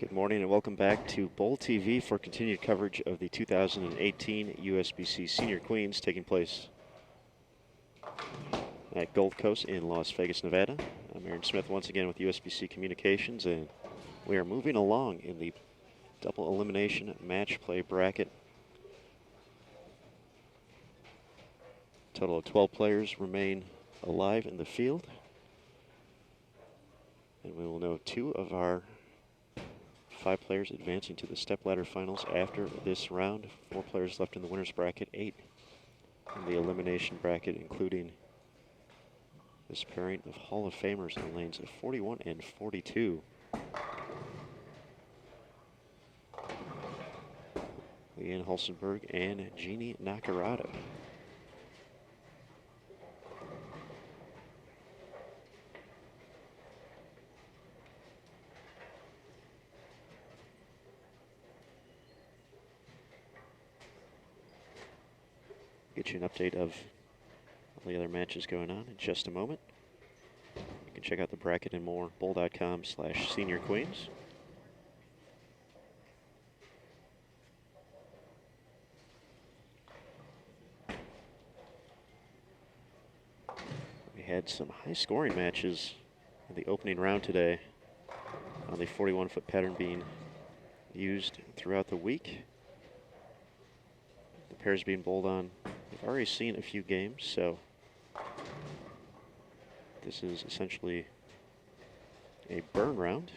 Good morning and welcome back to Bowl TV for continued coverage of the 2018 USBC Senior Queens taking place at Gold Coast in Las Vegas, Nevada. I'm Aaron Smith once again with USBC Communications, and we are moving along in the double elimination match play bracket. Total of 12 players remain alive in the field, and we will know 2 of our 5 players advancing to the stepladder finals after this round. 4 players left in the winner's bracket, 8 in the elimination bracket, including this pairing of Hall of Famers in the lanes of 41 and 42. Leanne Hulsenberg and Jeannie Nakarada. Get you an update of all the other matches going on in just a moment. You can check out the bracket and more, bowl.com/Senior Queens. We had some high-scoring matches in the opening round today on the 41-foot pattern being used throughout the week. The pairs being bowled on, we've already seen a few games, so this is essentially a burn round.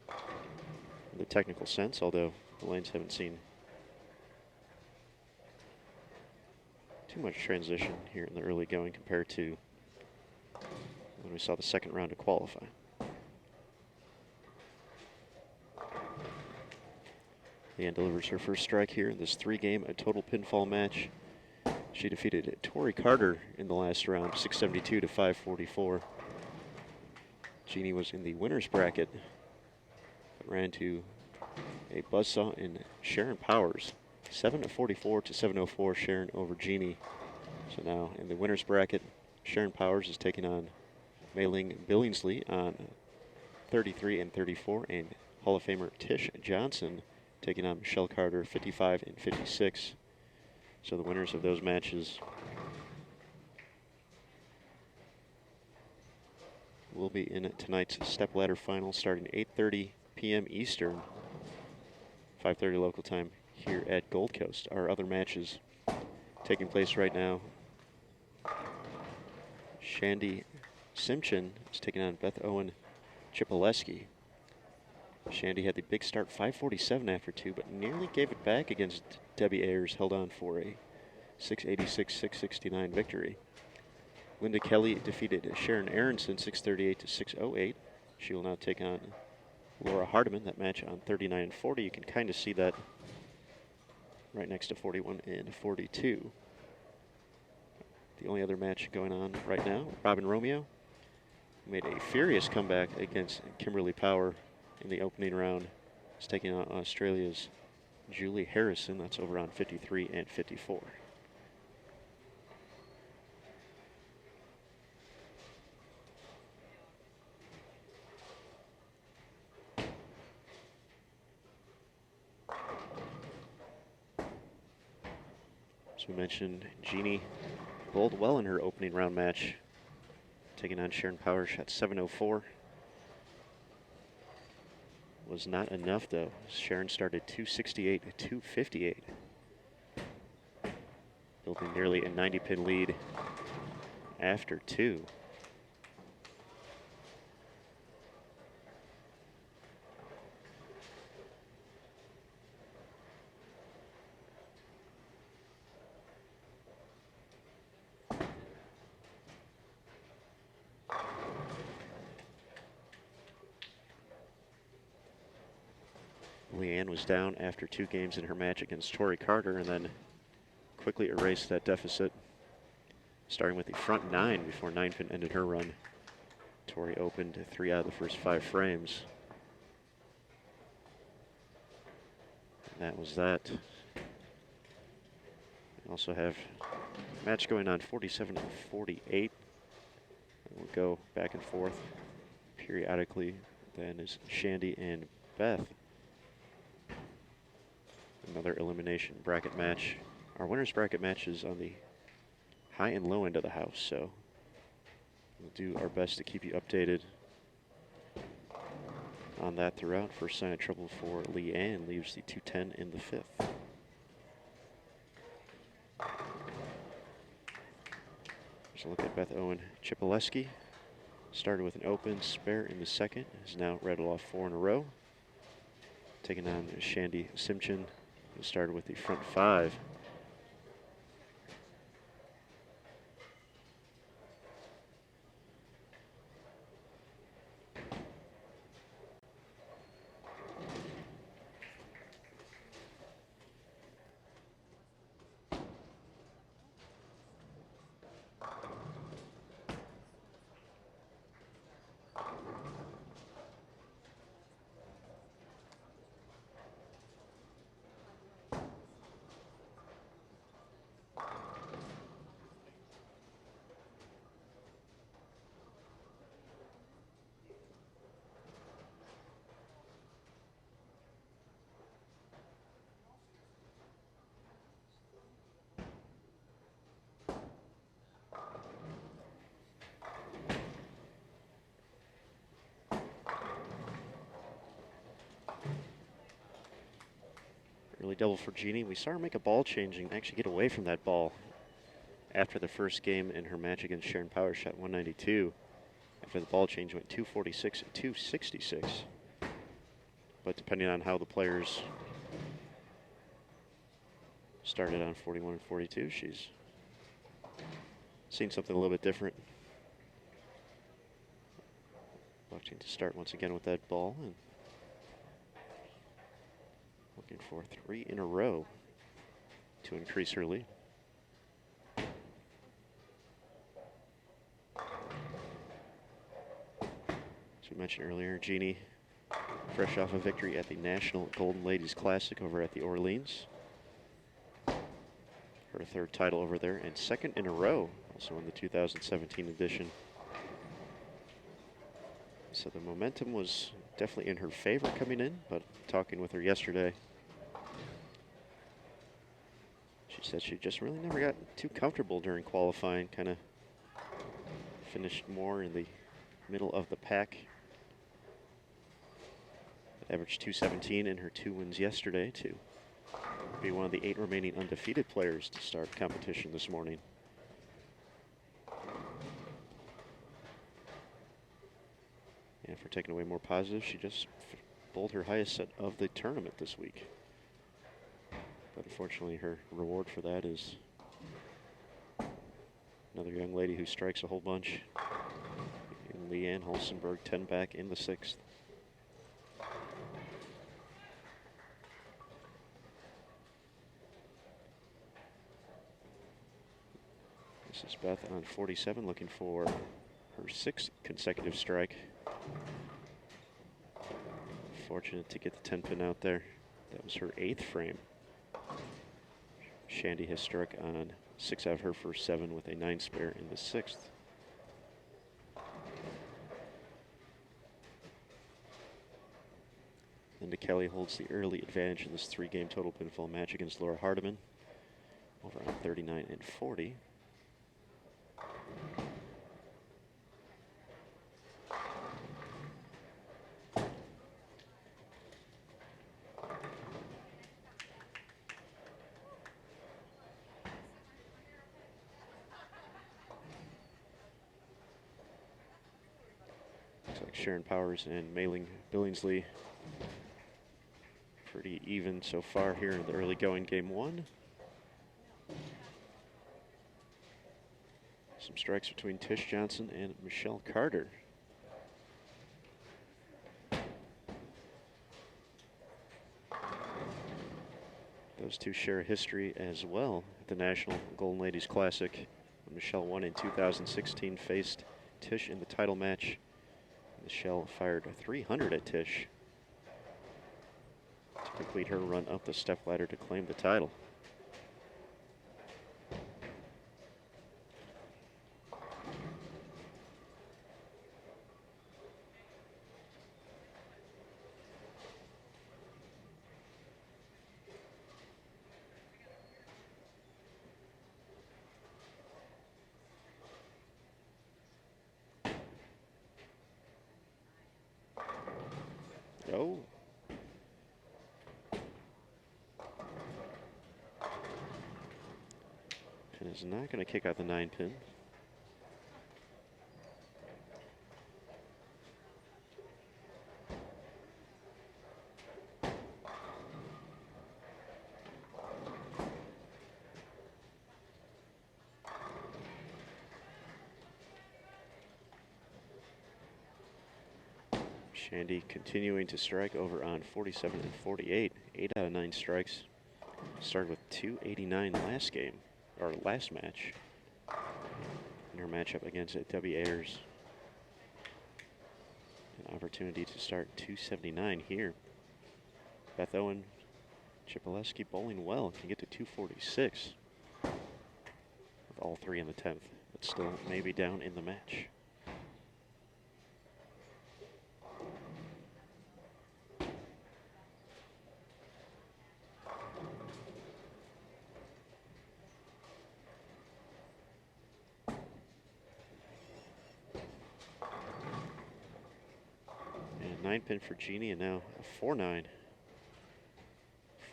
In the technical sense, although the lanes haven't seen too much transition here in the early going compared to when we saw the second round to qualify. Leanne delivers her first strike here in this 3-game total pinfall match. She defeated Tori Carter in the last round, 672 to 544. Jeannie was in the winner's bracket, but ran to a buzzsaw in Sharon Powers, 744 to 704. Sharon over Jeannie. So now in the winner's bracket, Sharon Powers is taking on Mei-Ling Billingsley on 33 and 34, and Hall of Famer Tish Johnson taking on Michelle Carter, 55 and 56. So the winners of those matches will be in tonight's stepladder final starting 8:30 p.m. Eastern, 5:30 local time here at Gold Coast. Our other matches taking place right now. Shandy Simpson is taking on Beth Owen Chipoleski. Shandy had the big start, 547 after 2, but nearly gave it back against Debbie Ayers, held on for a 686-669 victory. Linda Kelly defeated Sharon Aronson, 638 to 608. She will now take on Laura Hardiman. That match on 39 and 40. You can kind of see that right next to 41 and 42. The only other match going on right now, Robin Romeo made a furious comeback against Kimberly Power in the opening round. Is taking on Australia's Julie Harrison. That's over on 53 and 54. As we mentioned, Jeannie bowled well in her opening round match, taking on Sharon Powers at 704. Was not enough though. Sharon started 268 to 258, building nearly a 90-pin lead after 2. Leanne was down after 2 games in her match against Tori Carter and then quickly erased that deficit, starting with the front 9 before 9-pin ended her run. Tori opened 3 out of the first 5 frames. And that was that. We also have a match going on 47 and 48. We'll go back and forth periodically then is Shandy and Beth. Another elimination bracket match. Our winner's bracket match is on the high and low end of the house, so we'll do our best to keep you updated on that throughout. First sign of trouble for Leanne, leaves the 210 in the 5th. There's a look at Beth Owen Chipileski. Started with an open spare in the 2nd, has now rattled off 4 in a row. Taking on Shandy Simchin, who started with the front 5. Early double for Jeannie. We saw her make a ball change and actually get away from that ball after the first game in her match against Sharon Powers, shot 192. After the ball change, went 246 and 266. But depending on how the players started on 41 and 42, she's seen something a little bit different. Watching to start once again with that ball and looking for 3 in a row to increase her lead. As we mentioned earlier, Jeannie, fresh off a victory at the National Golden Ladies Classic over at the Orleans. Her 3rd title over there and 2nd in a row, also in the 2017 edition. So the momentum was definitely in her favor coming in, but talking with her yesterday, she said she just really never got too comfortable during qualifying, kind of finished more in the middle of the pack. Averaged 217 in her 2 wins yesterday to be one of the 8 remaining undefeated players to start competition this morning. And for taking away more positives, she just bowled her highest set of the tournament this week. But unfortunately, her reward for that is another young lady who strikes a whole bunch. And Leanne Holstenberg, 10 back in the 6th. This is Beth on 47, looking for her 6th consecutive strike. Fortunate to get the 10 pin out there. That was her 8th frame. Shandy has struck on 6 out of her first 7 with a 9 spare in the 6th. Linda Kelly holds the early advantage in this 3-game total pinfall match against Laura Hardiman, over on 39 and 40. Looks like Sharon Powers and Mei-Ling Billingsley pretty even so far here in the early going game 1. Some strikes between Tish Johnson and Michelle Carter. Those two share a history as well at the National Golden Ladies Classic. When Michelle won in 2016, faced Tish in the title match. Michelle fired a 300 at Tish to complete her run up the stepladder to claim the title. And is not going to kick out the 9-pin. Shandy continuing to strike over on 47 and 48. 8 out of 9 strikes. Started with 289 last game, or last match. In her matchup against W. Ayers. An opportunity to start 279 here. Beth Owen, Chipaleski bowling well, can get to 246. With all 3 in the 10th, but still maybe down in the match. And 9-pin for Jeannie, and now a 4-9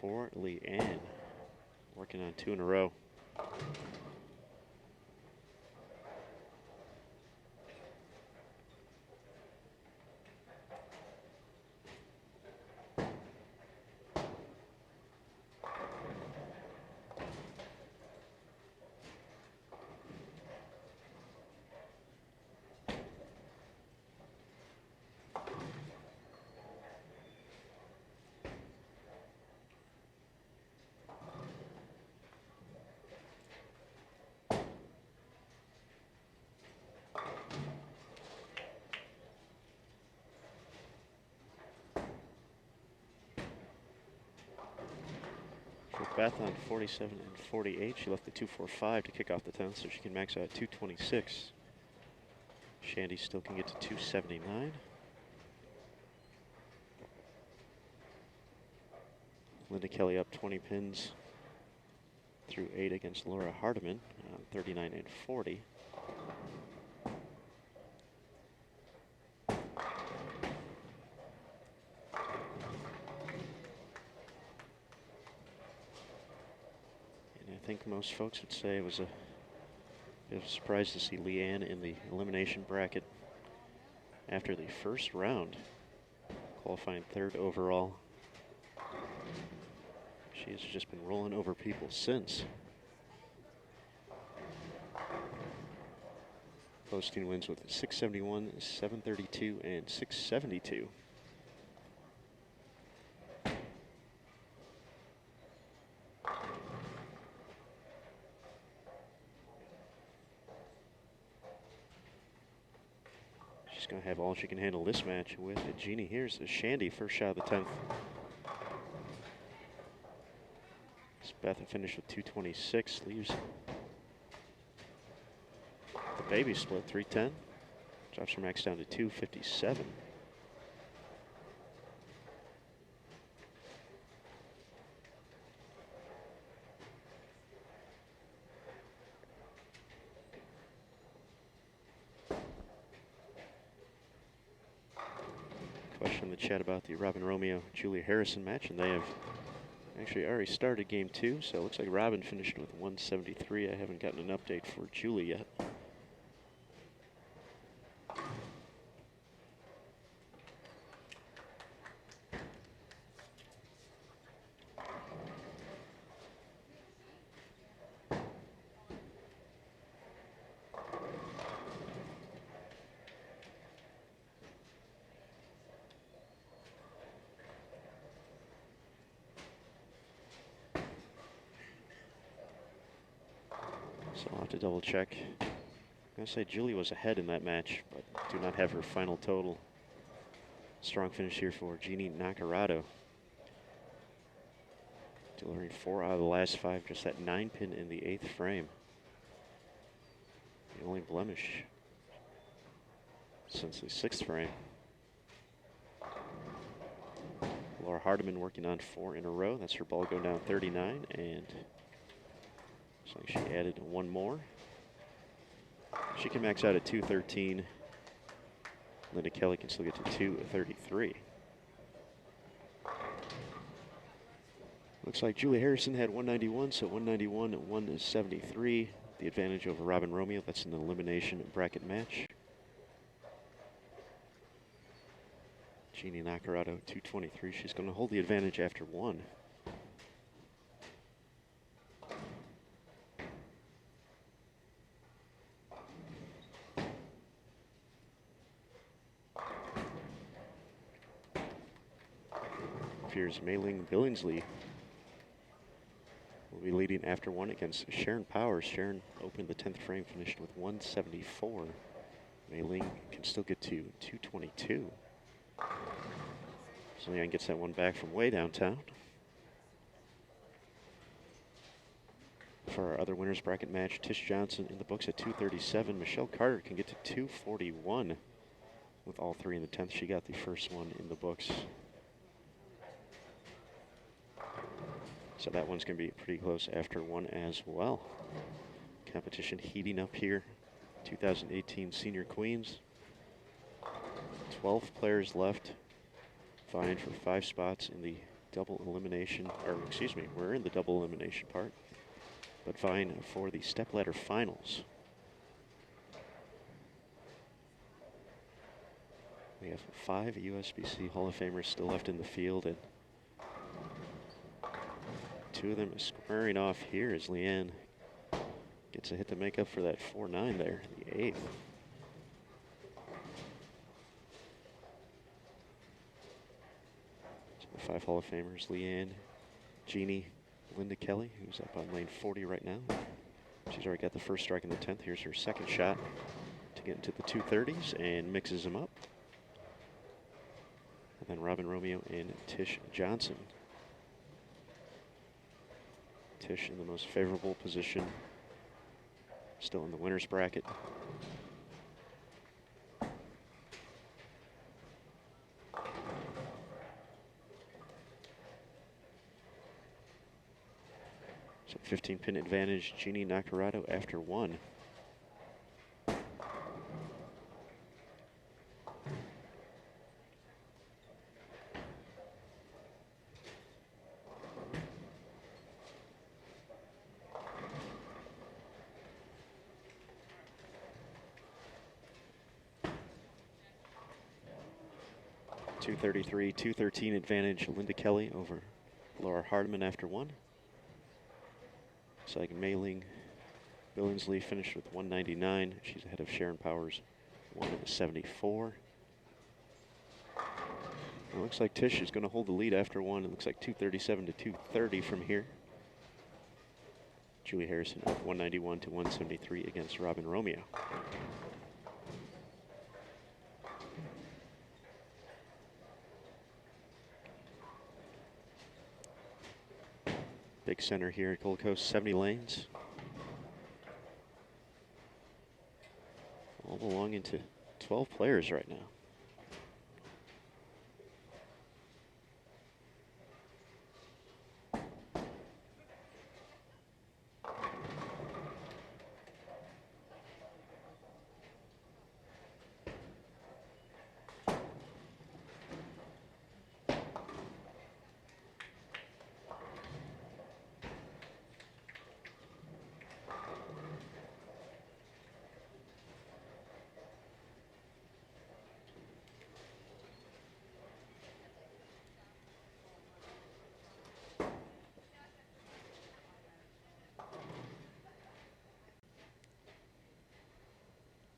for Leanne. Working on 2 in a row. Beth on 47 and 48. She left the 245 to kick off the 10th, so she can max out at 226. Shandy still can get to 279. Linda Kelly up 20 pins through 8 against Laura Hardiman on 39 and 40. I think most folks would say it was a bit of a surprise to see Leanne in the elimination bracket after the first round, qualifying 3rd overall. She has just been rolling over people since. Posting wins with 671, 732, and 672. She's going to have all she can handle this match with. Jeannie, here's the Shandy, first shot of the 10th. Beth finished with 226, leaves the baby split 310. Drops her max down to 257. Question in the chat about the Robin Romeo Julia Harrison match, and they have actually already started game 2, so it looks like Robin finished with 173. I haven't gotten an update for Julie yet. So I'll have to double check. I'm going to say Julie was ahead in that match, but do not have her final total. Strong finish here for Jeannie Nacarado. Delivering 4 out of the last 5, just that 9-pin in the 8th frame. The only blemish since the 6th frame. Laura Hardiman working on 4 in a row. That's her ball going down 39, and looks like she added 1 more. She can max out at 213. Linda Kelly can still get to 233. Looks like Julie Harrison had 191, so 191 and 173. The advantage over Robin Romeo. That's an elimination bracket match. Jeannie Nacarado, 223. She's going to hold the advantage after one. Here's Mei-Ling Billingsley will be leading after one against Sharon Powers. Sharon opened the 10th frame, finished with 174. Mei-Ling can still get to 222. So Leanne gets that one back from way downtown. For our other winners bracket match, Tish Johnson in the books at 237. Michelle Carter can get to 241 with all three in the 10th. She got the first one in the books. So that one's going to be pretty close after one as well. Competition heating up here. 2018 Senior Queens. 12 players left, vying for 5 spots in the double elimination, or excuse me, we're in the double elimination part, but vying for the stepladder finals. We have 5 USBC Hall of Famers still left in the field, and 2 of them squaring off here as Leanne gets a hit to make up for that 4-9 there, the 8th. So the 5 Hall of Famers, Leanne, Jeannie, Linda Kelly, who's up on lane 40 right now. She's already got the first strike in the 10th. Here's her second shot to get into the 230s and mixes them up. And then Robin Romeo and Tish Johnson. Tish in the most favorable position, still in the winner's bracket. So 15-pin advantage, Jeannie Nacarado after one. .233, 213 advantage, Linda Kelly over Laura Hardiman after one. Looks like Mei-Ling Billingsley finished with 199. She's ahead of Sharon Powers, 174. It looks like Tish is going to hold the lead after one. It looks like 237 to 230 from here. Julie Harrison up 191 to 173 against Robin Romeo. Big center here at Gold Coast, 70 lanes. All belonging to 12 players right now.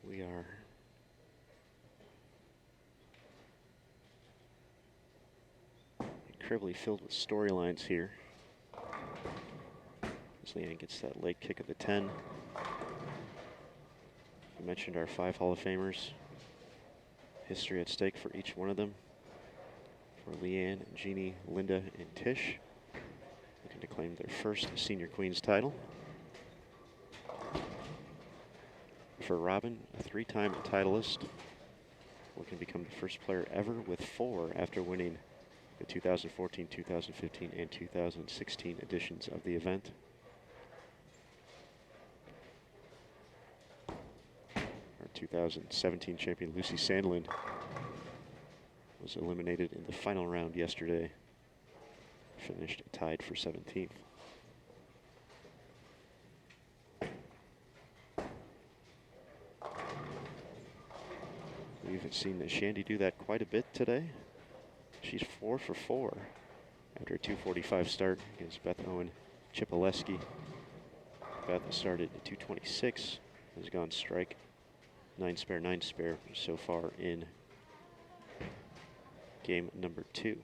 We are incredibly filled with storylines here. As Leanne gets that leg kick of the 10. We mentioned our 5 Hall of Famers. History at stake for each one of them. For Leanne, Jeannie, Linda, and Tish, looking to claim their first Senior Queens title. For Robin, a 3-time titleist, looking to become the first player ever with 4 after winning the 2014, 2015, and 2016 editions of the event. Our 2017 champion Lucy Sandlin was eliminated in the final round yesterday. finished tied for 17th. We've seen Shandy do that quite a bit today. She's 4 for 4 after a 2:45 start against Beth Owen Chipileski. Beth started at 2:26, has gone strike 9 spare so far in game number 2.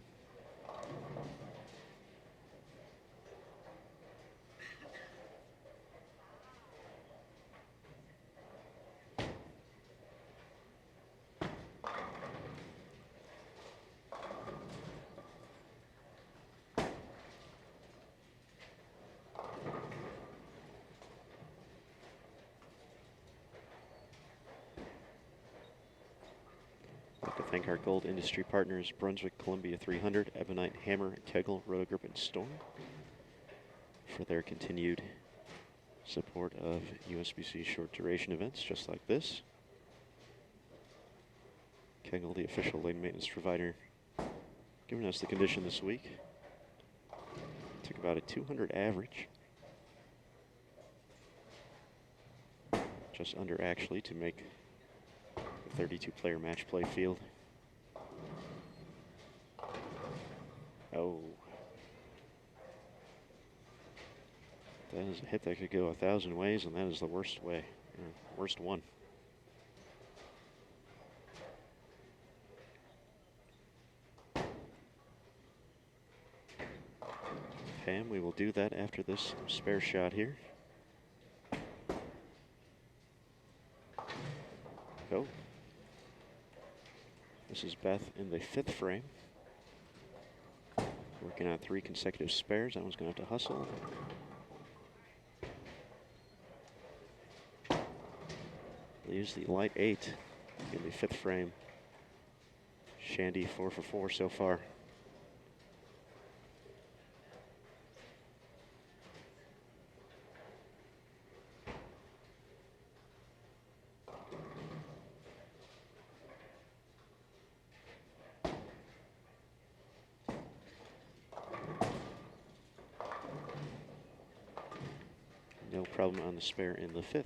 Thank our gold industry partners, Brunswick Columbia 300, Ebonite, Hammer, Kegel, Rotogrip, and Storm, for their continued support of USBC short duration events just like this. Kegel, the official lane maintenance provider, giving us the condition this week. Took about a 200 average. Just under actually to make the 32-player match play field. Oh. That is a hit that could go 1,000 ways, and that is the worst way, worst one. Pam, we will do that after this spare shot here. Oh. This is Beth in the 5th frame. Working on 3 consecutive spares. That one's going to have to hustle. Leaves the light 8 in the 5th frame. Shandy 4 for 4 so far. No problem on the spare in the 5th.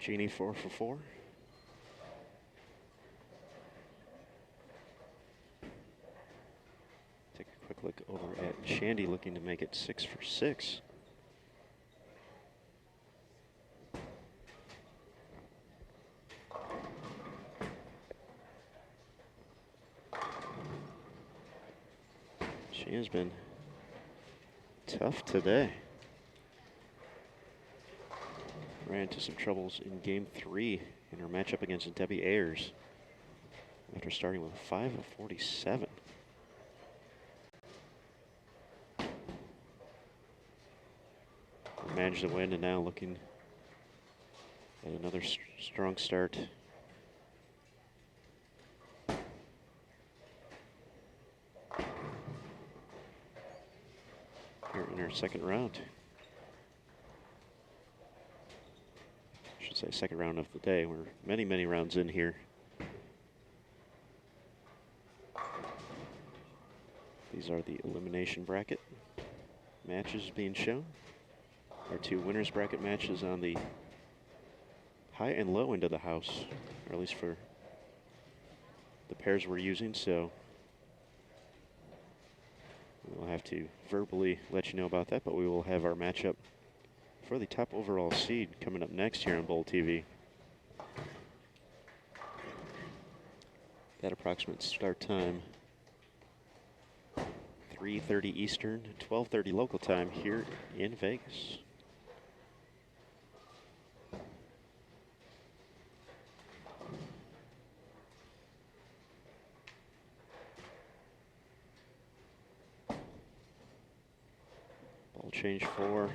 Jeannie 4 for 4. Take a quick look over at Shandy, looking to make it 6 for 6. She has been tough today. Ran into some troubles in game 3 in her matchup against Debbie Ayers after starting with 5 of 47. Managed to win, and now looking at another strong start. Here in her 2nd round. Say 2nd round of the day. We're many, many rounds in here. These are the elimination bracket matches being shown. Our 2 winners bracket matches on the high and low end of the house, or at least for the pairs we're using. So We'll have to verbally let you know about that, but we will have our matchup for the top overall seed coming up next here on Bowl TV. That approximate start time, 3:30 Eastern, 12:30 local time here in Vegas. Ball change for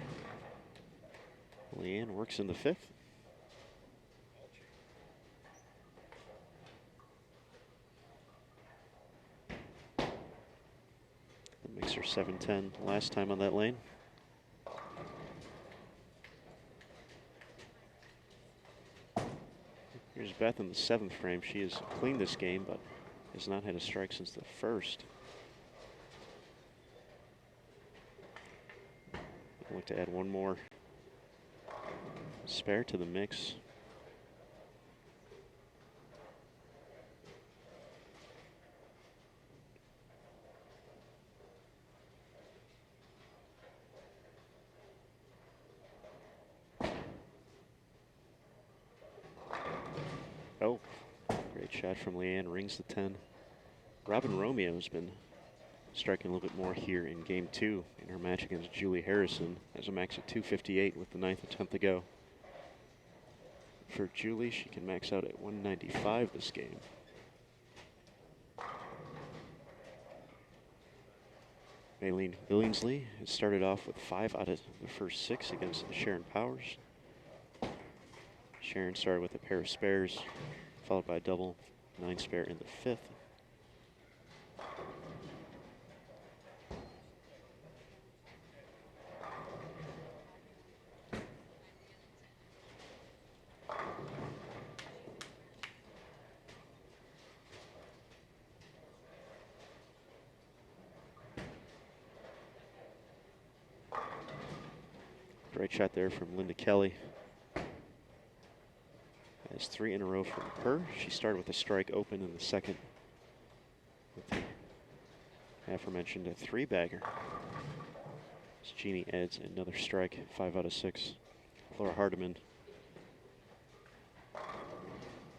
Leanne, works in the 5th. Makes her 7-10 last time on that lane. Here's Beth in the 7th frame. She has cleaned this game, but has not had a strike since the 1st. I'd like to add one more spare to the mix. Oh, great shot from Leanne, rings the 10. Robin Romeo has been striking a little bit more here in game 2 in her match against Julie Harrison. Has a max of 258 with the 9th and 10th to go. For Julie, she can max out at 195 this game. Maylene Billingsley has started off with 5 out of the first 6 against Sharon Powers. Sharon started with a pair of spares, followed by a double, 9 spare in the 5th. Great shot there from Linda Kelly. That's 3 in a row from her. She started with a strike open in the 2nd with the aforementioned a 3-bagger. As Jeannie adds another strike, 5 out of 6. Laura Hardiman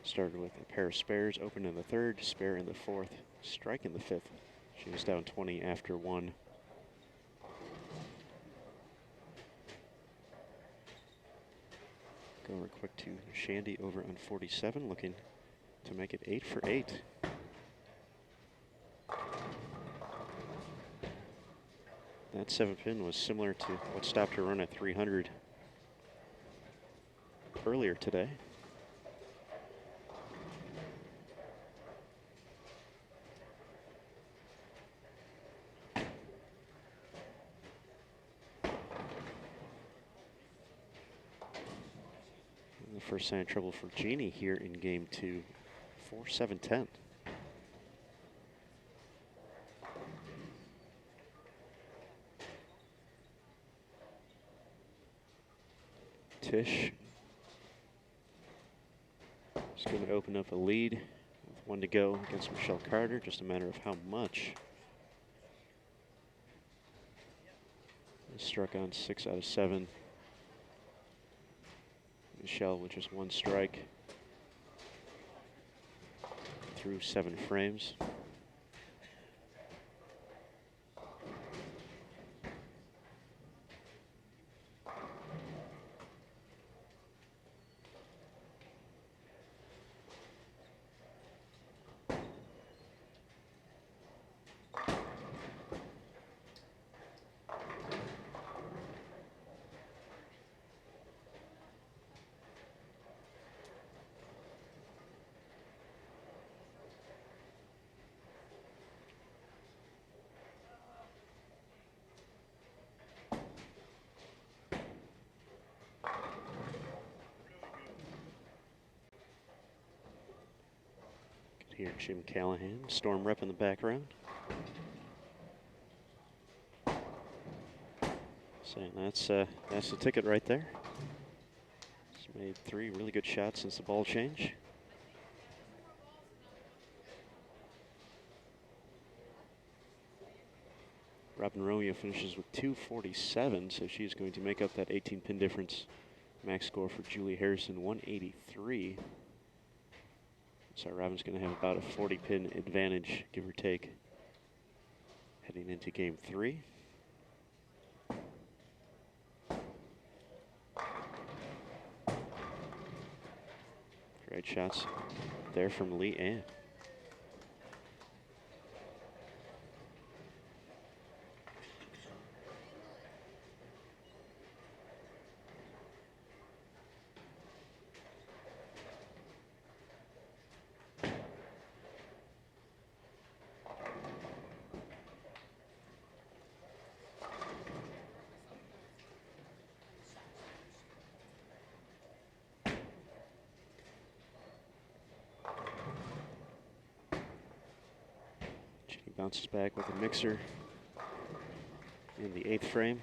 started with a pair of spares, open in the 3rd, spare in the 4th, strike in the 5th. She was down 20 after 1. Go over quick to Shandy over on 47, looking to make it 8 for 8. That 7-pin was similar to what stopped her run at 300 earlier today. First sign of trouble for Jeannie here in game 2, 4-7-10. Tish is going to open up a lead with 1 to go against Michelle Carter. Just a matter of how much. Struck on 6 out of 7. Michelle with just 1 strike through 7 frames. Here, Jim Callahan, Storm rep in the background. Saying that's the ticket right there. He's made 3 really good shots since the ball change. Robin Romeo finishes with 247, so she's going to make up that 18 pin difference. Max score for Julie Harrison, 183. So Robin's going to have about a 40 pin advantage, give or take, heading into game 3. Great shots there from Lee Ann. Bounces back with a mixer in the 8th frame.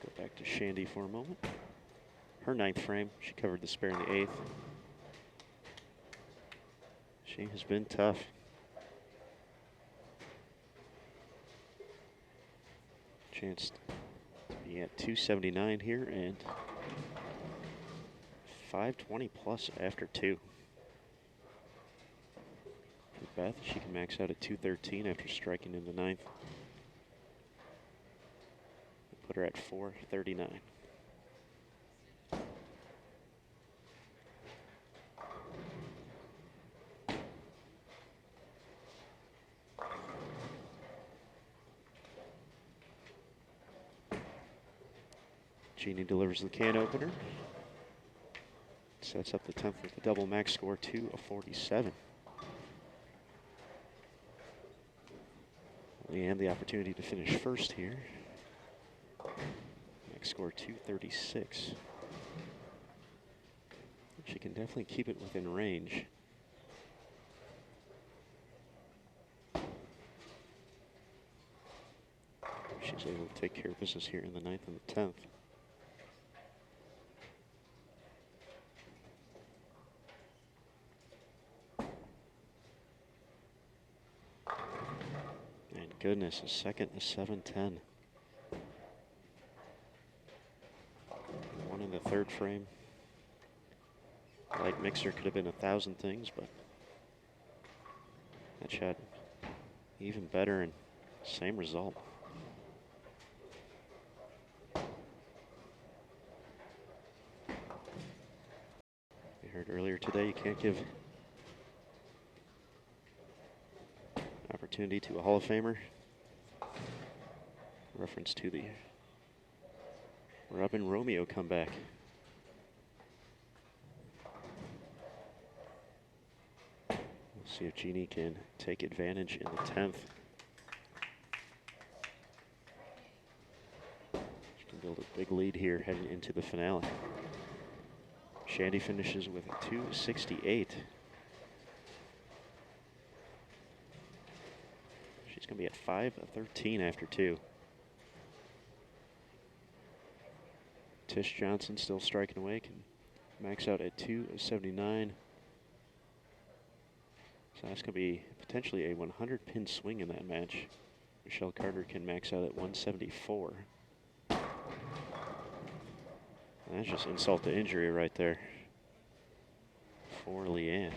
Go back to Shandy for a moment. Her 9th frame, she covered the spare in the 8th. She has been tough. Chance to be at 279 here and 520 plus after 2. Beth, she can max out at 213 after striking in the 9th. Put her at 439. Jeannie delivers the can opener. Sets up the 10th with a double max score, 247. And the opportunity to finish first here. Max score 236. She can definitely keep it within range. She's able to take care of business here in the 9th and the 10th. Goodness, a second, a 7-10. One in the 3rd frame. Light mixer could have been 1,000 things, but that shot even better and same result. We heard earlier today you can't give opportunity to a Hall of Famer. Reference to the Robin Romeo comeback. We'll see if Jeannie can take advantage in the 10th. She can build a big lead here heading into the finale. Shandy finishes with a 268. She's going to be at 513 after 2. Tish Johnson still striking away, can max out at 279. So that's going to be potentially a 100 pin swing in that match. Michelle Carter can max out at 174. And that's just insult to injury right there for Leanne.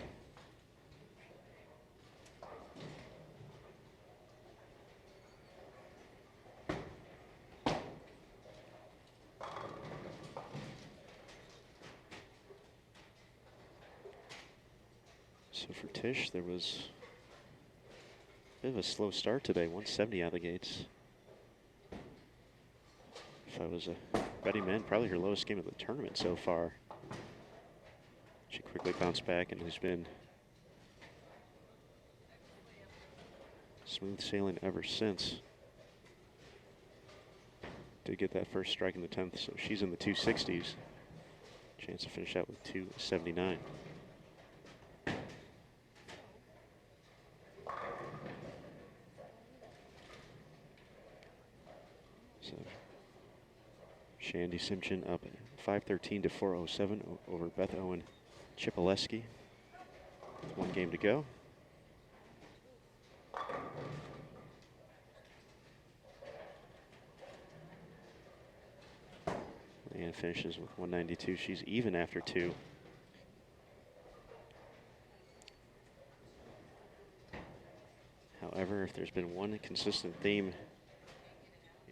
So for Tish, there was a bit of a slow start today, 170 out of the gates. If I was a betting man, probably her lowest game of the tournament so far. She quickly bounced back and has been smooth sailing ever since. Did get that first strike in the 10th, so she's in the 260s. Chance to finish out with 279. So Shandy Simpson up at 513 to 407 over Beth Owen Chipaleski. With 1 game to go. and finishes with 192. She's even after 2. However, if there's been one consistent theme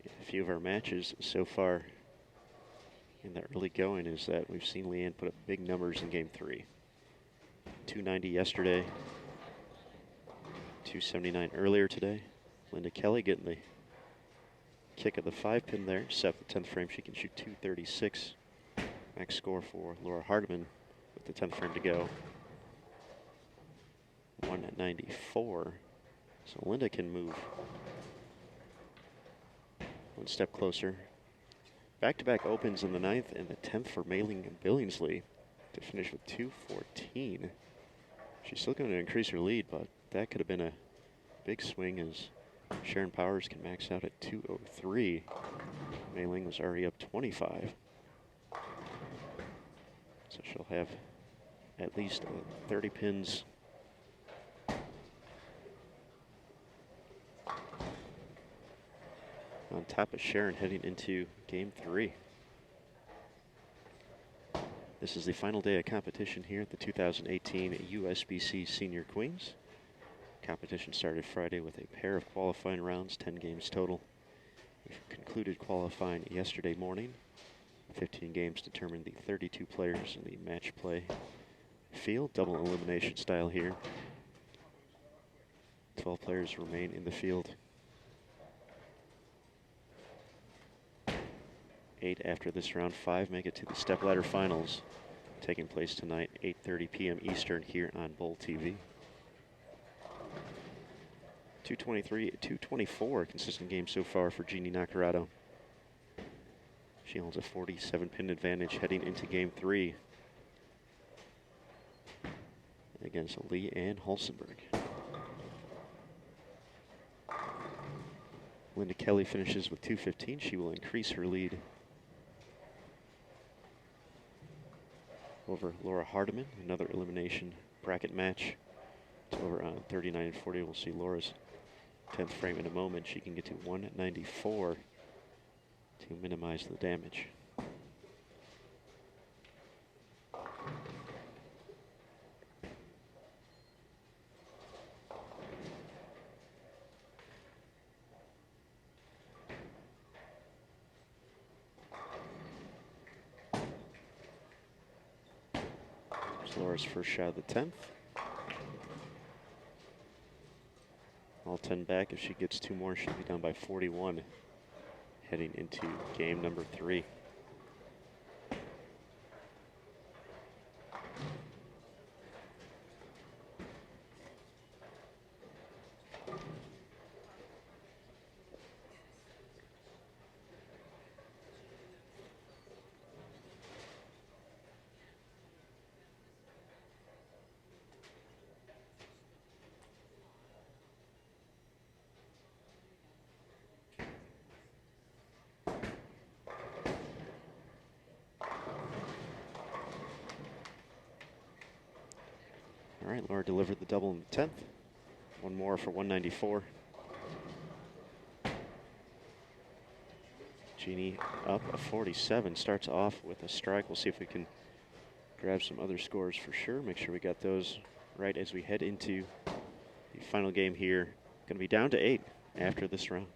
in a few of our matches so far in the early going, is that we've seen Leanne put up big numbers in game 3. 290 yesterday, 279 earlier today. Linda Kelly getting the kick of the 5-pin there. Set the 10th frame. She can shoot 236. Max score for Laura Hardiman with the 10th frame to go. 194. So Linda can move one step closer. Back-to-back opens in the 9th and the 10th for Mailing and Billingsley to finish with 214. She's still going to increase her lead, but that could have been a big swing as Sharon Powers can max out at 203. Mailing was already up 25. So she'll have at least 30 pins on top of Sharon heading into game 3. This is the final day of competition here at the 2018 USBC Senior Queens. Competition started Friday with a pair of qualifying rounds, 10 games total. We concluded qualifying yesterday morning. 15 games determined the 32 players in the match play field, double elimination style here. 12 players remain in the field. 8 after this round. 5 make it to the stepladder finals, taking place tonight, 8:30 p.m. Eastern here on Bowl TV. 223, 224 consistent game so far for Jeannie Nacarado. She holds a 47-pin advantage heading into game 3 against Lee Ann Hulsenberg. Linda Kelly finishes with 215. She will increase her lead over Laura Hardiman. Another elimination bracket match. It's over on 39 and 40. We'll see Laura's 10th frame in a moment. She can get to 194 to minimize the damage. Laura's first shot of the 10th. All 10 back. If she gets 2 more, she'll be down by 41 heading into game number 3. All right, Laura delivered the double in the 10th. One more for 194. Jeannie up a 47, starts off with a strike. We'll see if we can grab some other scores for sure. Make sure we got those right as we head into the final game here. Going to be down to 8 after this round.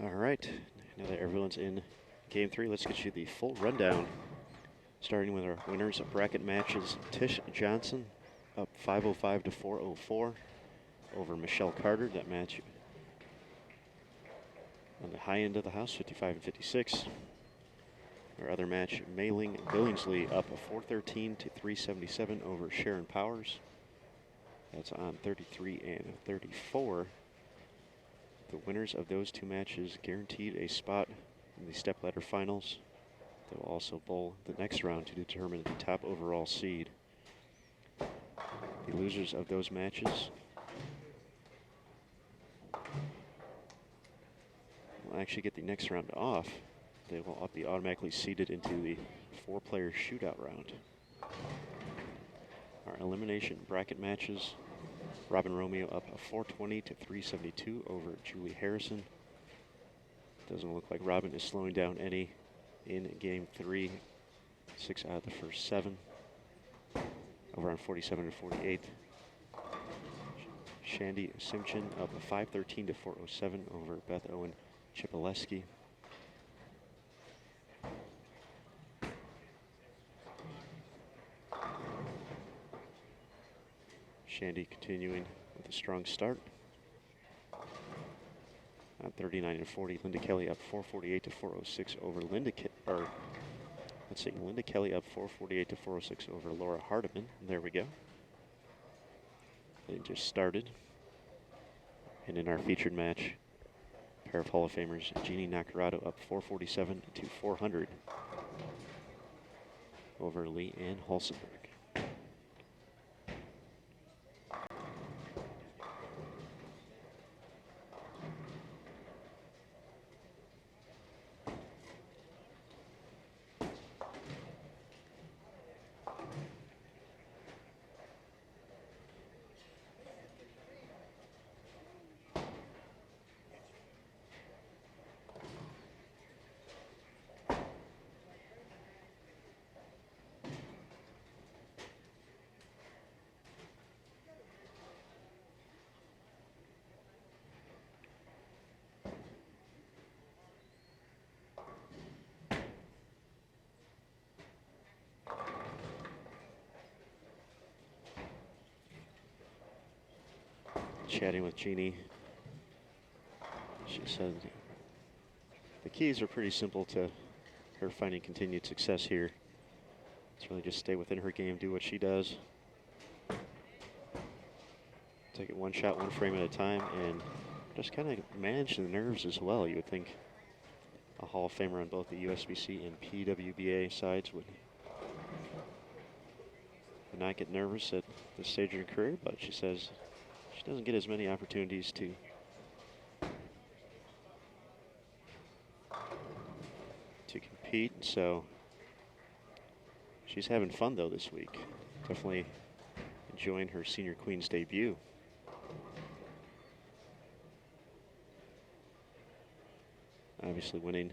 All right, now that everyone's in game 3, let's get you the full rundown. Starting with our winners of bracket matches, Tish Johnson up 505 to 404 over Michelle Carter. That match on the high end of the house, 55 and 56. Our other match, Mei-Ling Billingsley up 413 to 377 over Sharon Powers. That's on 33 and 34. The winners of those two matches guaranteed a spot in the stepladder finals. They will also bowl the next round to determine the top overall seed. The losers of those matches will actually get the next round off. They will be automatically seeded into the 4-player shootout round. Our elimination bracket matches, Robin Romeo up 420 to 372 over Julie Harrison. Doesn't look like Robin is slowing down any in game 3. 6 out of the first 7. Over on 47 to 48. Shandy Simpson up 513 to 407 over Beth Owen Chipileski. Shandy continuing with a strong start. At 39 and 40, Linda Kelly up 448 to 406 over Linda Kelly up 448 to 406 over Laura Hardiman. There we go. They just started. And in our featured match, pair of Hall of Famers, Jeannie Nacarado up 447 to 400 over Lee Ann Hulsenberg. Chatting with Jeannie, she said the keys are pretty simple to her finding continued success here. It's really just stay within her game, do what she does. Take it one shot, one frame at a time, and just kind of manage the nerves as well. You would think a Hall of Famer on both the USBC and PWBA sides would not get nervous at this stage of her career, but she says she doesn't get as many opportunities to compete, so she's having fun though this week. Definitely enjoying her Senior Queens debut. Obviously winning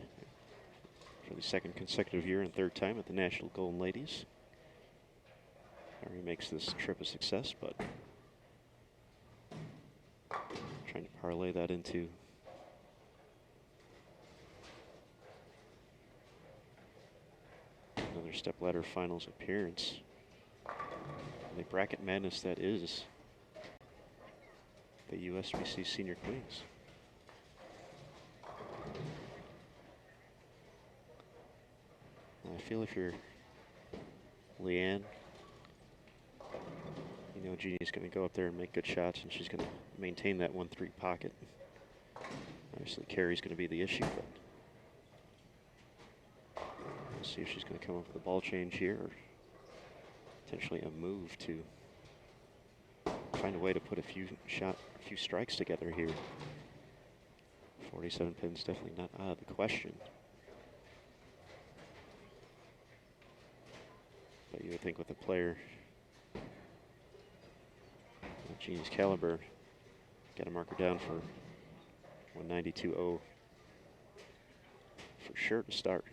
for the 2nd consecutive year and 3rd time at the National Golden Ladies. Already makes this trip a success, but trying to parlay that into another stepladder finals appearance. And the bracket madness that is the USBC Senior Queens. I feel if you're Leanne, you know Jeannie's going to go up there and make good shots, and she's going to maintain that 1-3 pocket. Obviously, carry's going to be the issue, but we'll see if she's going to come up with a ball change here, or potentially a move to find a way to put a few strikes together here. 47 pins definitely not out of the question. But you would think with a player of Jeannie's caliber, got to mark her down for 192.0 for sure to start.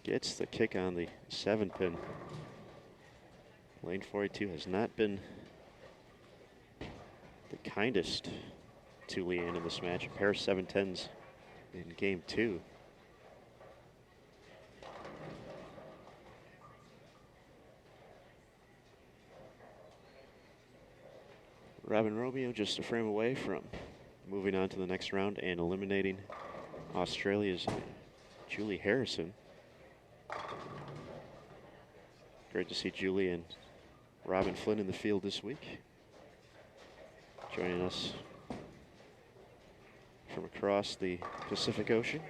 Gets the kick on the 7 pin. Lane 42 has not been the kindest to Leanne in this match. A pair of 7-10s in game 2. Robin Romeo just a frame away from moving on to the next round and eliminating Australia's Julie Harrison. Great to see Julie and Robin Flynn in the field this week. Joining us from across the Pacific Ocean.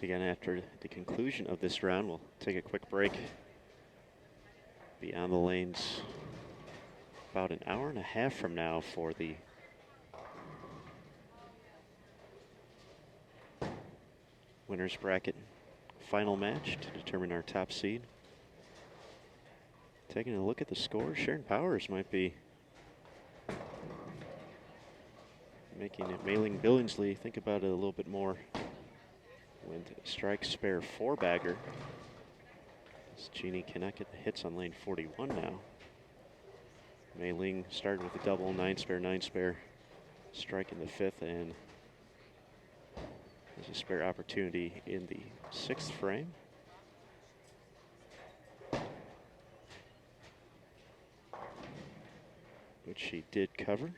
Again, after the conclusion of this round, we'll take a quick break. Beyond the lanes about an hour and a half from now for the winner's bracket final match to determine our top seed. Taking a look at the score, Sharon Powers might be making it Mei-Ling Billingsley think about it a little bit more. With strike spare 4-bagger. Jeannie cannot get the hits on lane 41 now. Mei-Ling started with a double, 9-spare, strike in the 5th, and there's a spare opportunity in the 6th frame. Which she did cover.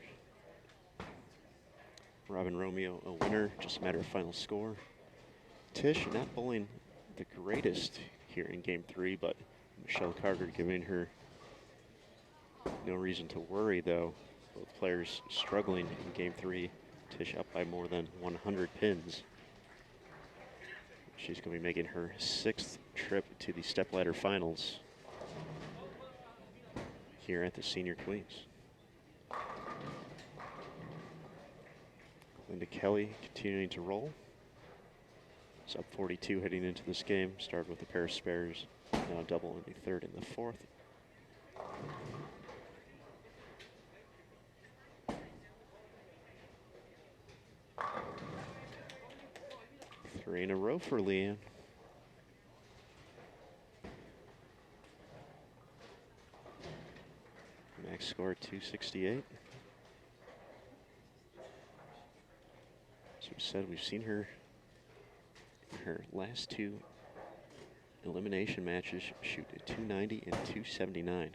Robin Romeo a winner, just a matter of final score. Tish not bowling the greatest here in game 3, but Michelle Carter giving her no reason to worry, though. Both players struggling in game 3. Tish up by more than 100 pins. She's going to be making her 6th trip to the stepladder finals here at the Senior Queens. Linda Kelly continuing to roll. It's up 42 heading into this game. Started with a pair of spares. Now double in the 3rd and the 4th. Three in a row for Leanne. Max score 268. As we said, we've seen her her last 2 elimination matches shoot at 290 and 279.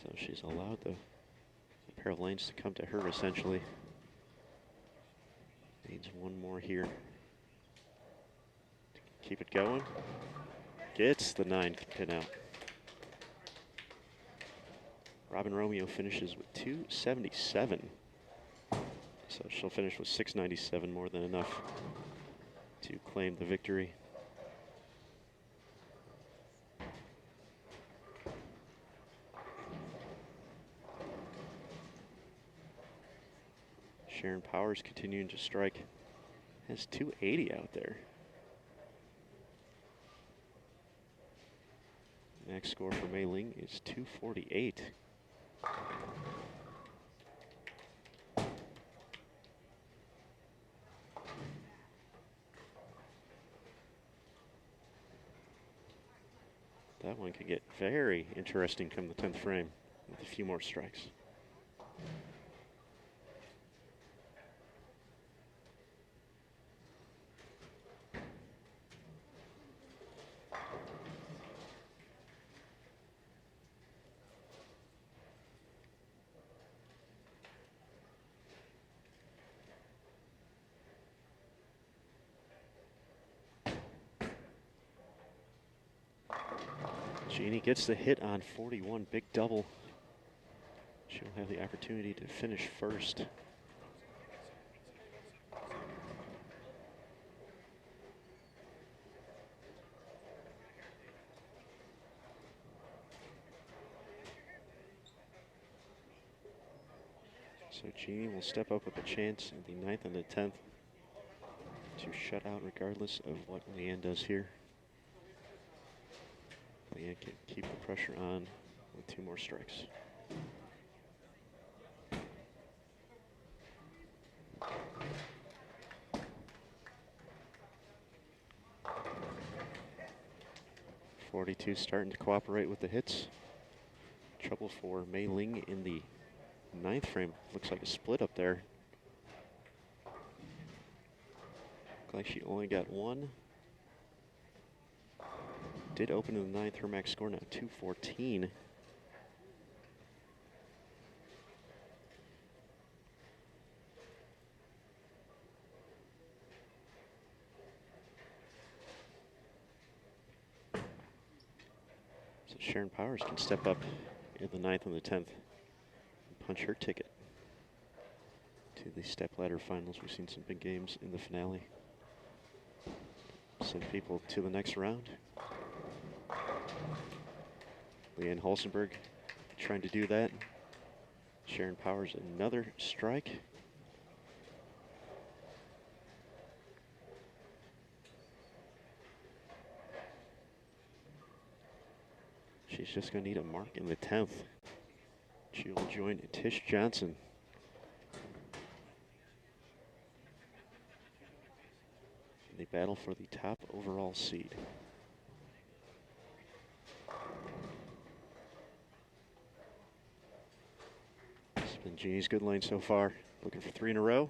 So she's allowed the pair of lanes to come to her essentially. Needs one more here. Keep it going. Gets the 9 pin out. Robin Romeo finishes with 277. So she'll finish with 697, more than enough to claim the victory. Sharon Powers continuing to strike. Has 280 out there. Max score for Mei-Ling is 248. That one could get very interesting come the 10th frame with a few more strikes. Jeannie gets the hit on 41, big double. She'll have the opportunity to finish first. So Jeannie will step up with a chance in the 9th and the 10th to shut out regardless of what Leanne does here. Leanne can keep the pressure on with 2 more strikes. .42 starting to cooperate with the hits. Trouble for Mei Ling in the 9th frame. Looks like a split up there. Looks like she only got 1. Did open in the 9th. Her max score now 214. So Sharon Powers can step up in the 9th and the 10th and punch her ticket to the stepladder finals. We've seen some big games in the finale. Send people to the next round. Leanne Hulsenberg trying to do that. Sharon Powers another strike. She's just going to need a mark in the 10th. She will join Tish Johnson. They battle for the top overall seed. This has been Jeannie's good lane so far. Looking for 3 in a row.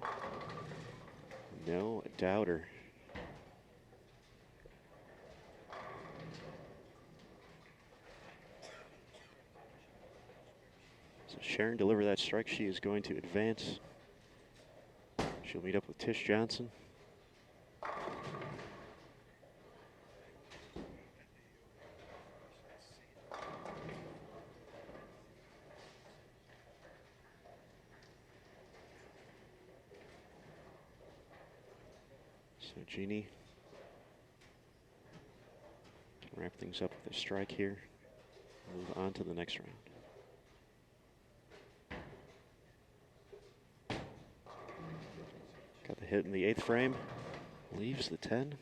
No doubter. So Sharon deliver that strike. She is going to advance. She'll meet up with Tish Johnson. So Jeannie can wrap things up with a strike here. Move on to the next round. Got the hit in the 8th frame. Leaves the 10.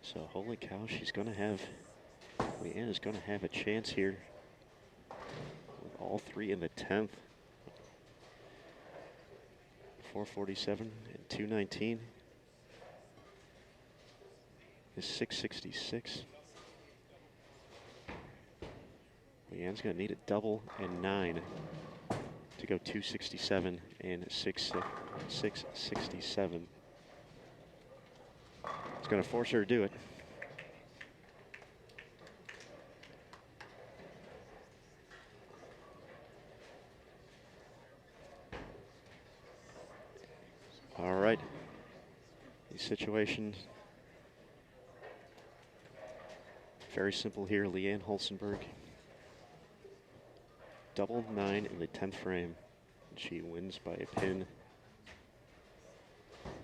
So holy cow, she's going to have, Leanne is going to have a chance here with all 3 in the 10th. 447 and 219 is 666. Leanne's going to need a double and 9 to go 267 and 667. It's going to force her to do it. All right. The situation very simple here. Leanne Hulsenberg. Double 9 in the 10th frame. She wins by a pin.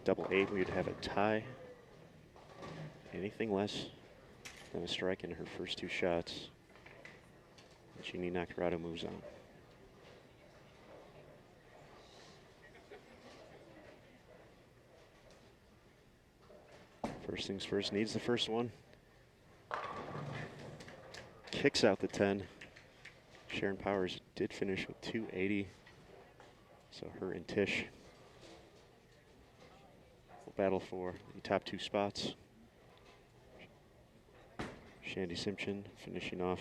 Double 8, we would have a tie. Anything less than a strike in her first 2 shots, Jeannie Nakarado moves on. First things first, needs the first one. Kicks out the 10. Sharon Powers did finish with 280. So her and Tish will battle for the top 2 spots. Shandy Simpson finishing off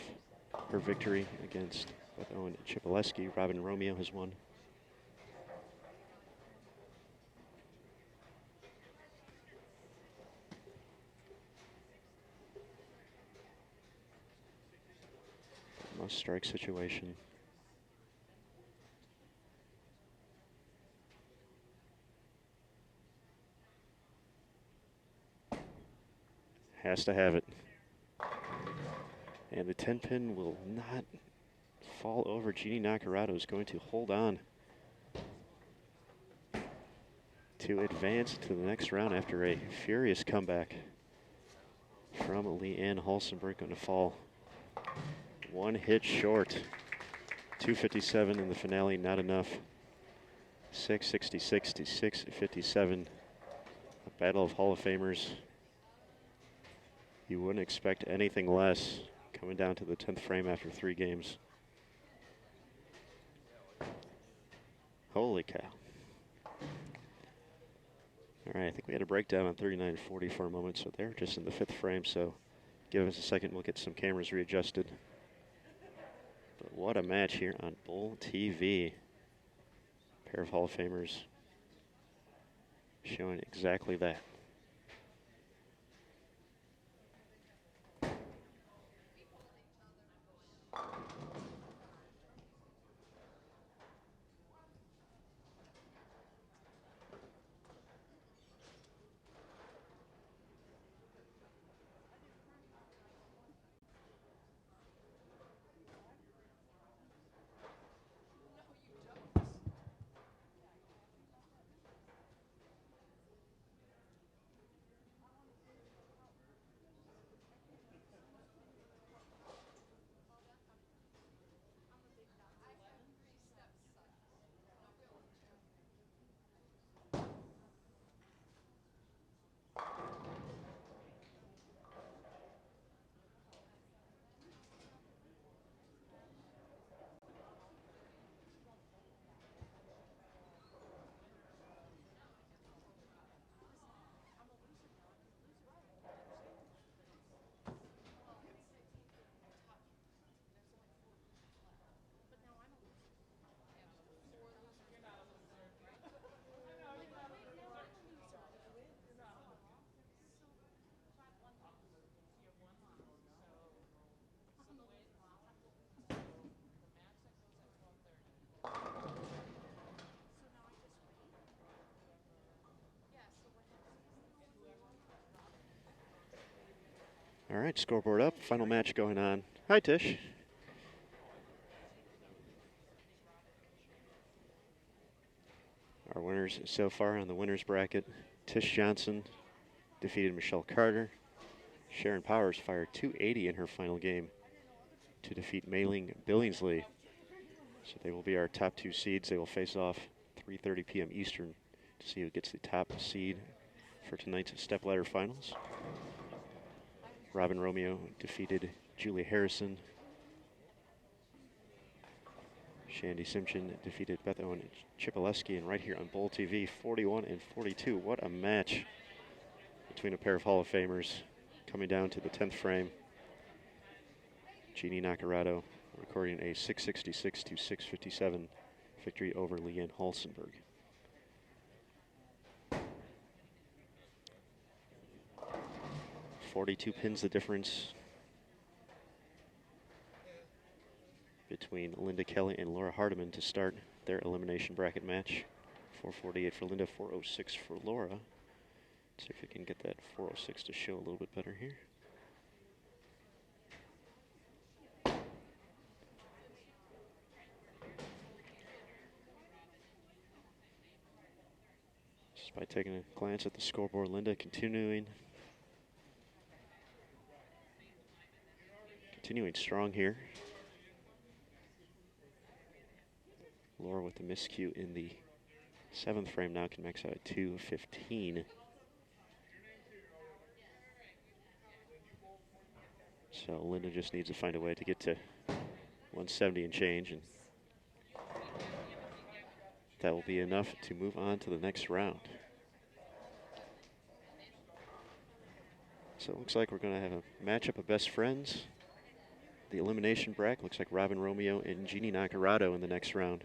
her victory against Beth Owen Chipileski. Robin Romeo has won. strike situation. Has to have it. And the 10 pin will not fall over. Jeannie Nacarado is going to hold on to advance to the next round after a furious comeback from Leanne Halsenberg. Going to fall one hit short. 257 in the finale, not enough. 666 to 657. A battle of Hall of Famers. You wouldn't expect anything less coming down to the 10th frame after 3 games. Holy cow. All right, I think we had a breakdown on 39-40 for a moment, so they're just in the 5th frame, so give us a second, we'll get some cameras readjusted. But what a match here on Bull TV. Pair of Hall of Famers showing exactly that. All right, scoreboard up, final match going on. Hi, Tish. Our winners so far on the winners bracket: Tish Johnson defeated Michelle Carter. Sharon Powers fired 280 in her final game to defeat Mei-Ling Billingsley. So they will be our top 2 seeds. They will face off 3:30 p.m. Eastern to see who gets the top seed for tonight's stepladder finals. Robin Romeo defeated Julie Harrison. Shandy Simpson defeated Beth Owen Chipileski. And right here on Bull TV, 41-42. What a match between a pair of Hall of Famers coming down to the 10th frame. Jeannie Nacarado recording a 666 to 657 victory over Leanne Halsenberg. .42 pins the difference between Linda Kelly and Laura Hardiman to start their elimination bracket match. 448 for Linda, 406 for Laura. See if we can get that 406 to show a little bit better here. Just by taking a glance at the scoreboard, Linda continuing strong here. Laura with the miscue in the 7th frame now can max out at 215. So Linda just needs to find a way to get to 170 and change, and that will be enough to move on to the next round. So it looks like we're going to have a matchup of best friends. The elimination bracket looks like Robin Romeo and Jeannie Nacarado in the next round,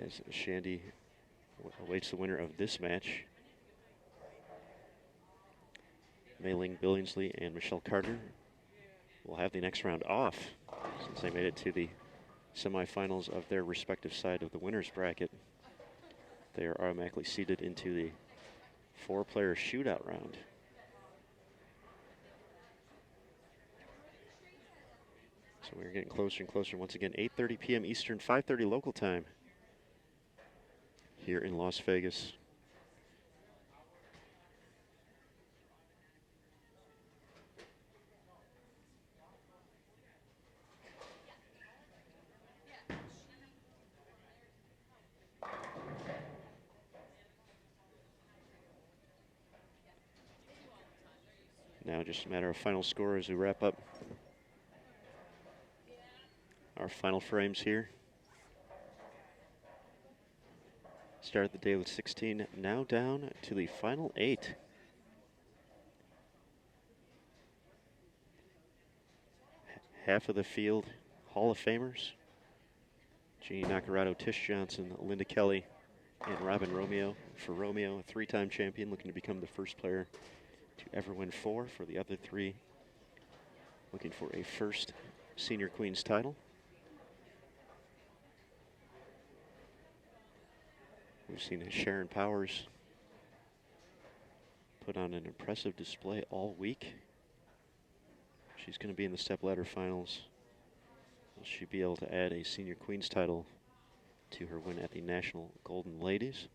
as Shandy awaits the winner of this match. Mei-Ling Billingsley and Michelle Carter will have the next round off since they made it to the semifinals of their respective side of the winner's bracket. They are automatically seeded into the 4-player shootout round. So we're getting closer and closer. Once again, 8:30 p.m. Eastern, 5:30 local time here in Las Vegas. Now just a matter of final score as we wrap up our final frames here. Started the day with 16, now down to the final 8. Half of the field Hall of Famers. Jeannie Nacarado, Tish Johnson, Linda Kelly, and Robin Romeo. For Romeo, a 3-time champion, looking to become the first player to ever win 4. For the other 3, looking for a first Senior Queens title. We've seen Sharon Powers put on an impressive display all week. She's going to be in the stepladder finals. Will she be able to add a Senior Queens title to her win at the National Golden Ladies?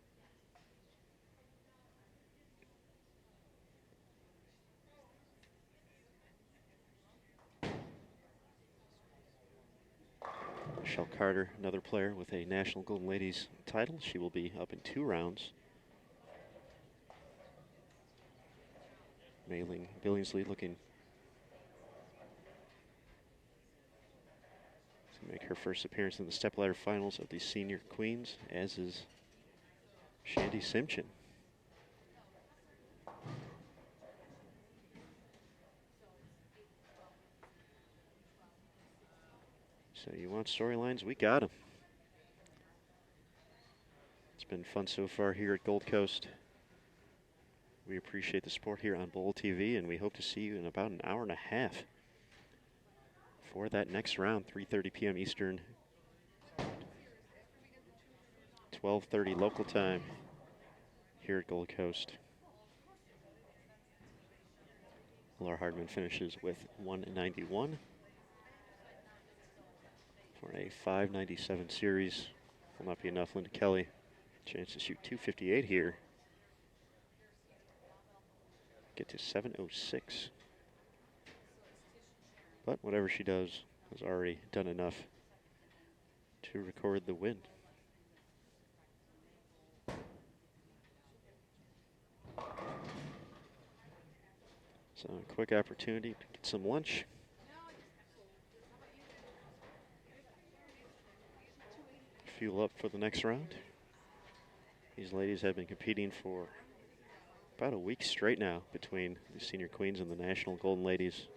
Michelle Carter, another player with a National Golden Ladies title. She will be up in 2 rounds. Mayling Billingsley looking to make her first appearance in the stepladder finals of the Senior Queens, as is Shandy Simpson. So you want storylines? We got them. It's been fun so far here at Gold Coast. We appreciate the support here on Bowl TV, and we hope to see you in about an hour and a half for that next round, 3:30 p.m. Eastern, 12:30 local time here at Gold Coast. Laura Hardman finishes with 191 for a 597 series. Will not be enough. Linda Kelly, chance to shoot 258 here. Get to 706. But whatever she does has already done enough to record the win. So a quick opportunity to get some lunch. Fuel up for the next round. These ladies have been competing for about a week straight now between the Senior Queens and the National Golden Ladies.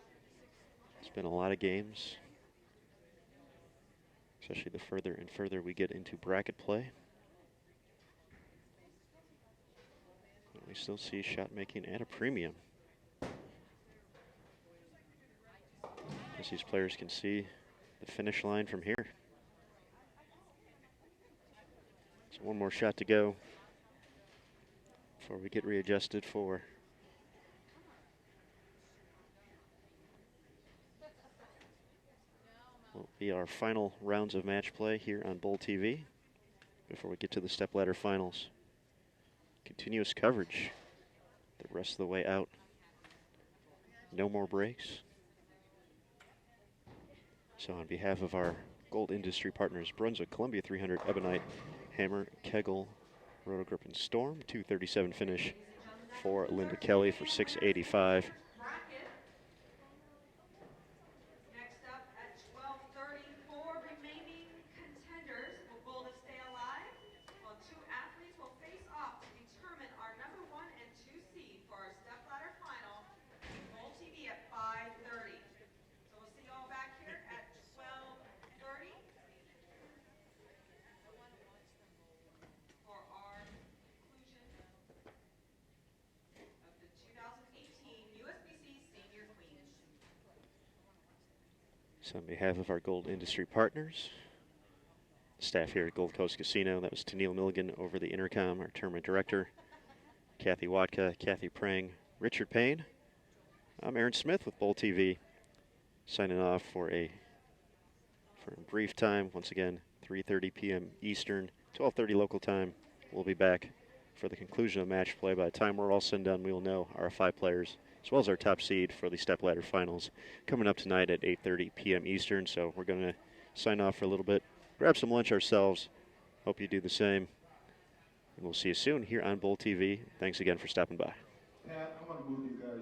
It's been a lot of games, especially the further and further we get into bracket play. But we still see shot making at a premium, as these players can see the finish line from here. So one more shot to go before we get readjusted for will be our final rounds of match play here on Bowl TV before we get to the stepladder finals. Continuous coverage the rest of the way out. No more breaks. So on behalf of our gold industry partners, Brunswick, Columbia 300, Ebonite, Hammer, Kegel, Rotogrip, and Storm, 237 finish for Linda Kelly for 685. Next up at 12:34 remaining contenders will goal to stay alive, while 2 athletes will face off to determine our number 1 and 2 seed for our stepladder final. Bowl TV at 5:30. So we'll see you all back here at 12:30 for our conclusion of the 2018 USBC So on behalf of our gold industry partners, staff here at Gold Coast Casino, that was Tennille Milligan over the intercom, our tournament director, Kathy Watka, Kathy Prang, Richard Payne. I'm Aaron Smith with Bowl TV, signing off for a brief time. Once again, 3:30 p.m. Eastern, 12:30 local time. We'll be back for the conclusion of match play. By the time we're all said and done, we will know our 5 players, as well as our top seed for the stepladder finals, coming up tonight at 8:30 p.m. Eastern. So we're going to sign off for a little bit, grab some lunch ourselves. Hope you do the same. And we'll see you soon here on Bowl TV. Thanks again for stopping by. Pat, I want to move you guys